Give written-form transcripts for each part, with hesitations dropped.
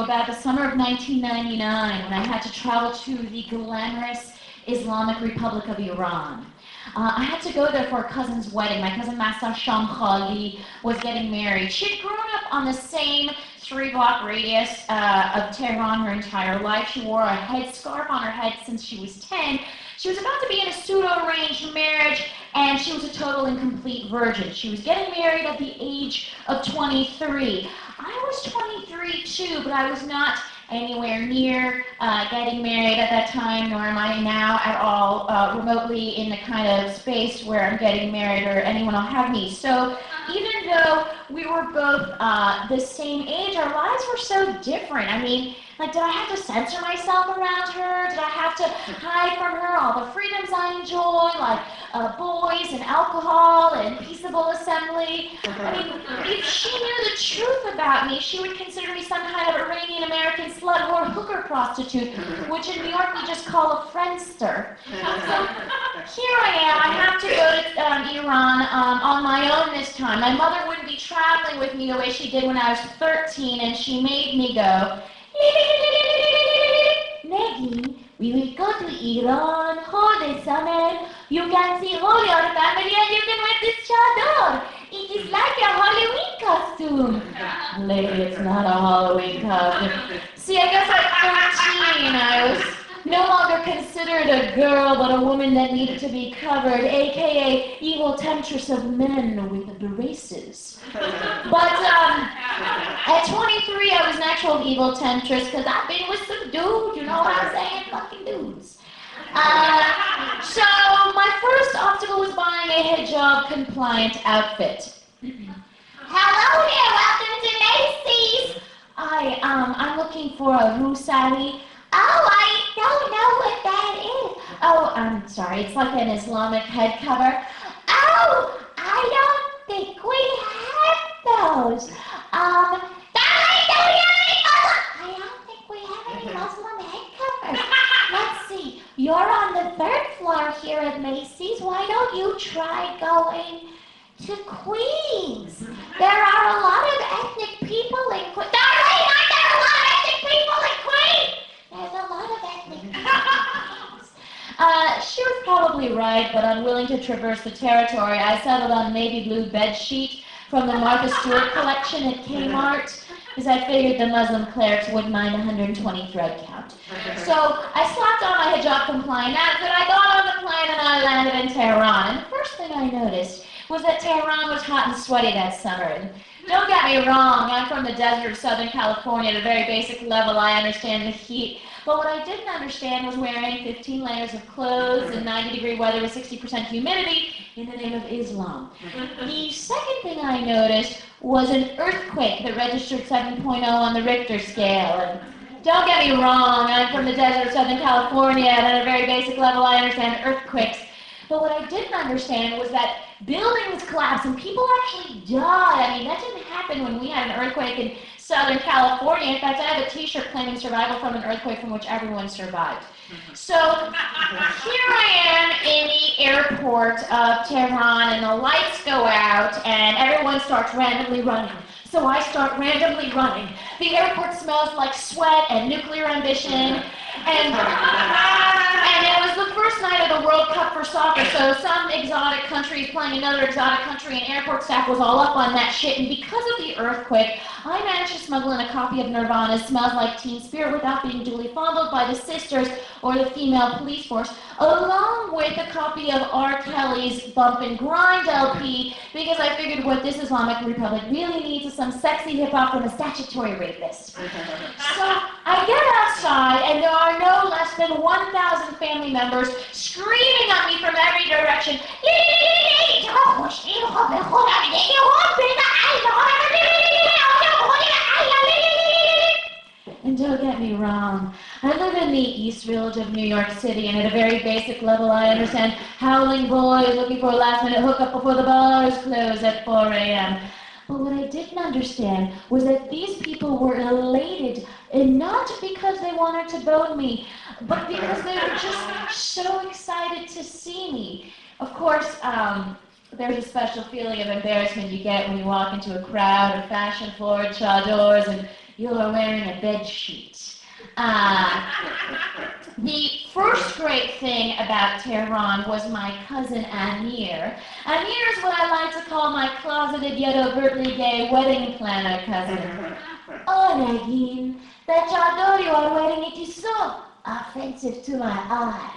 about the summer of 1999 when I had to travel to the glamorous Islamic Republic of Iran. I had to go there for a cousin's wedding. My cousin Massa Shamkhali was getting married. She'd grown up on the same 3-block radius of Tehran her entire life. She wore a headscarf on her head since she was 10. She was about to be in a pseudo-arranged marriage, and she was a total and complete virgin. She was getting married at the age of 23. I was 23 too, but I was not anywhere near getting married at that time, nor am I now at all remotely in the kind of space where I'm getting married or anyone will have me. So even though we were both the same age, our lives were so different. I mean, like, did I have to censor myself around her? Did I have to hide from her all the freedoms I enjoy, like boys and alcohol and peaceable assembly? I mean, if she knew the truth about me, she would consider me some kind of Iranian-American slut or hooker prostitute, which in New York we just call a friendster. So here I am. I have to go to Iran on my own this time. My mother wouldn't be traveling with me the way she did when I was 13, and she made me go. Negin, we will go to Iran for the summer. You can see all your family and you can wear this chador. It is like a Halloween costume. Lady, it's not a Halloween costume. See, I guess at 13 I was no longer considered a girl, but a woman that needed to be covered, aka evil temptress of men with braces. But at 23, I was an actual evil temptress because I've been with some dudes, you know what I'm saying? Fucking dudes. So my first obstacle was buying a hijab-compliant outfit. Hello there, welcome to Macy's. I'm looking for a rusari. Oh, I don't know what that is. Oh, I'm sorry, it's like an Islamic head cover. Oh, I don't think we have those. I don't think we have any Muslim head covers. Let's see, you're on the 3rd floor here at Macy's. Why don't you try going to Queens? There are a lot of ethnic people in Queens. Darling, aren't there a lot of ethnic people in Queens? There's a lot of ethnic people. She was probably right, but unwilling to traverse the territory, I settled on a navy blue bedsheet from the Martha Stewart collection at Kmart, because I figured the Muslim clerics wouldn't mind 120 thread count. So I slapped on my hijab-compliant outfit, I got on the plane, and I landed in Tehran. And the first thing I noticed was that Tehran was hot and sweaty that summer. And don't get me wrong, I'm from the desert of Southern California. At a very basic level, I understand the heat. But what I didn't understand was wearing 15 layers of clothes in 90-degree weather with 60% humidity in the name of Islam. The second thing I noticed was an earthquake that registered 7.0 on the Richter scale. And don't get me wrong, I'm from the desert of Southern California, and at a very basic level, I understand earthquakes. But what I didn't understand was that buildings collapsed and people actually died. I mean, that didn't happen when we had an earthquake in Southern California. In fact, I have a t-shirt claiming survival from an earthquake from which everyone survived. So here I am in the airport of Tehran, and the lights go out and everyone starts randomly running. So I start randomly running. The airport smells like sweat and nuclear ambition. And it was the first night of the World Cup for soccer, so some exotic country is playing another exotic country, and airport staff was all up on that shit. And because of the earthquake, I managed to smuggle in a copy of Nirvana's Smells Like Teen Spirit without being duly fondled by the sisters or the female police force, along with a copy of R. Kelly's Bump and Grind LP, because I figured what this Islamic Republic really needs is some sexy hip-hop from a statutory rapist. So I get outside, and there are no less than 1,000 family members screaming at me from every direction. And don't get me wrong, I live in the East Village of New York City, and at a very basic level, I understand howling boys looking for a last-minute hookup before the bars close at 4 a.m. But what I didn't understand was that these people were elated, and not because they wanted to bone me, but because they were just so excited to see me. Of course, there's a special feeling of embarrassment you get when you walk into a crowd of fashion-forward chadors and you were wearing a bed sheet. The first great thing about Tehran was my cousin Amir. Amir is what I like to call my closeted yet overtly gay wedding planner cousin. Oh, Negin, that chador you are wearing, it is so offensive to my eye.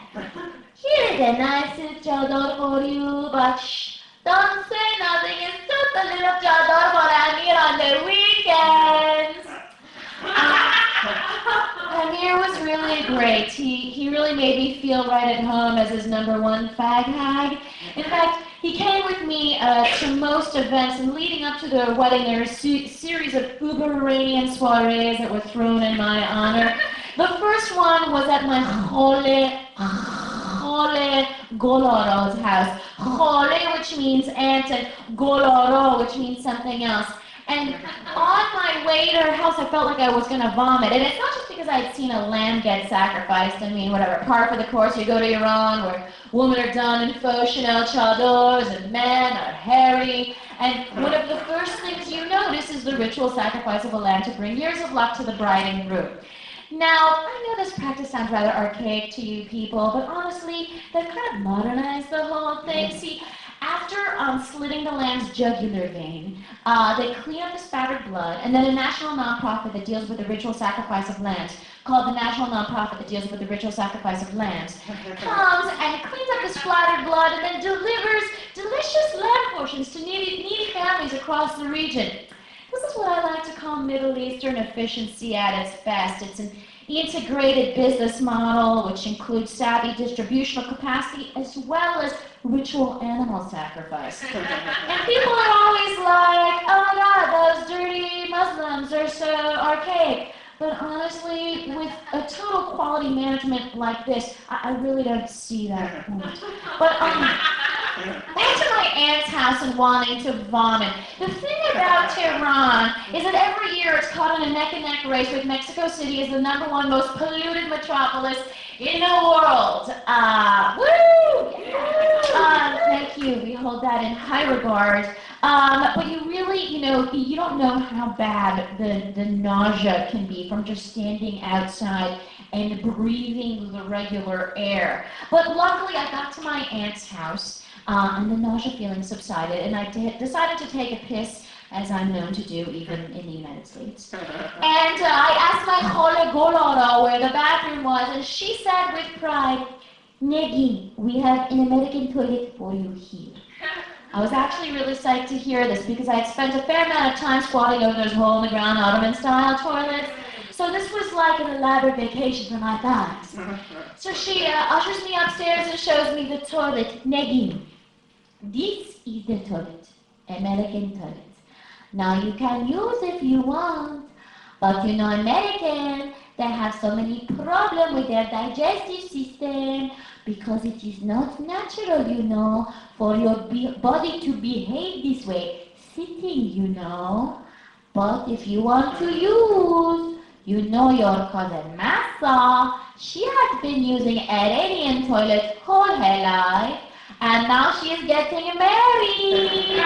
Here is a nice silk chador for you, but shh, don't say nothing. It's just a little chador for Amir on the weekends. Amir was really great. He really made me feel right at home as his #1 fag hag. In fact, he came with me to most events, and leading up to the wedding, there were a series of uber-Iranian soirees that were thrown in my honor. The first one was at my Khole Goloro's house. Khole, which means aunt, and Goloro, which means something else. And on my way to her house, I felt like I was going to vomit. And it's not just because I had seen a lamb get sacrificed. I mean, whatever, par for the course, you go to Iran where women are done in faux Chanel chadors and men are hairy. And one of the first things you notice is the ritual sacrifice of a lamb to bring years of luck to the bride and groom. Now, I know this practice sounds rather archaic to you people, but honestly, they've kind of modernized the whole thing. See, after slitting the lamb's jugular vein, they clean up the spattered blood, and then a national nonprofit that deals with the ritual sacrifice of lambs, called the National Nonprofit that deals with the ritual sacrifice of lambs, comes and cleans up the splattered blood and then delivers delicious lamb portions to needy families across the region. This is what I like to call Middle Eastern efficiency at its best. It's an integrated business model which includes savvy distributional capacity as well as ritual animal sacrifice. And people are always like, oh my God, those dirty Muslims are so archaic. But honestly, with a total quality management like this, I really don't see that point. But back to my aunt's house and wanting to vomit. The thing about Tehran is that every year it's caught in a neck-and-neck race with Mexico City as the #1 most polluted metropolis in the world. Woo! Thank you. We hold that in high regard. But you really, you don't know how bad the nausea can be from just standing outside and breathing the regular air. But luckily, I got to my aunt's house, and the nausea feeling subsided, and I decided to take a piss, as I'm known to do even in the United States. And I asked my Khole Golora where the bathroom was, and she said with pride, Negin, we have an American toilet for you here. I was actually really psyched to hear this because I had spent a fair amount of time squatting over those hole-in-the-ground Ottoman-style toilets. So this was like an elaborate vacation for my thighs. So she ushers me upstairs and shows me the toilet. Negin, this is the toilet, American toilet. Now you can use if you want, but American, they have so many problems with their digestive system because it is not natural, for your body to behave this way, sitting, But if you want to use, your cousin Massa, she has been using Iranian toilet whole her life, and now she is getting married.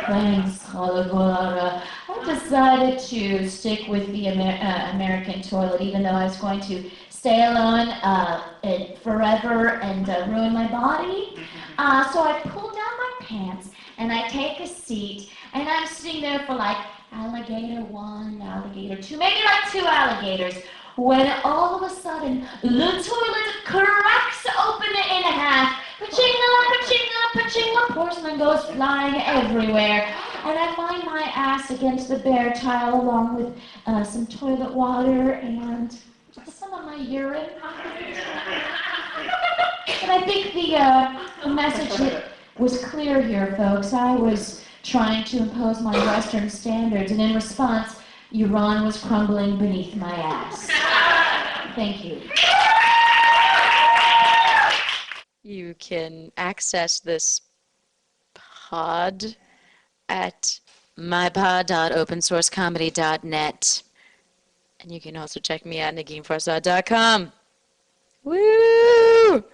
Thanks, Hologora. I decided to stick with the American toilet, even though I was going to stay alone forever and ruin my body. So I pull down my pants and I take a seat, and I'm sitting there for like alligator 1, alligator 2, maybe like 2 alligators, when all of a sudden the toilet cracks open in half. Pachinga, pachinga, pachinga, porcelain goes flying everywhere. And I find my ass against the bare tile along with some toilet water and some of my urine. And I think the message was clear here, folks. I was trying to impose my Western standards, and in response, Iran was crumbling beneath my ass. Thank you. You can access this pod at mypod.opensourcecomedy.net. And you can also check me at neginfarsad.com. Woo!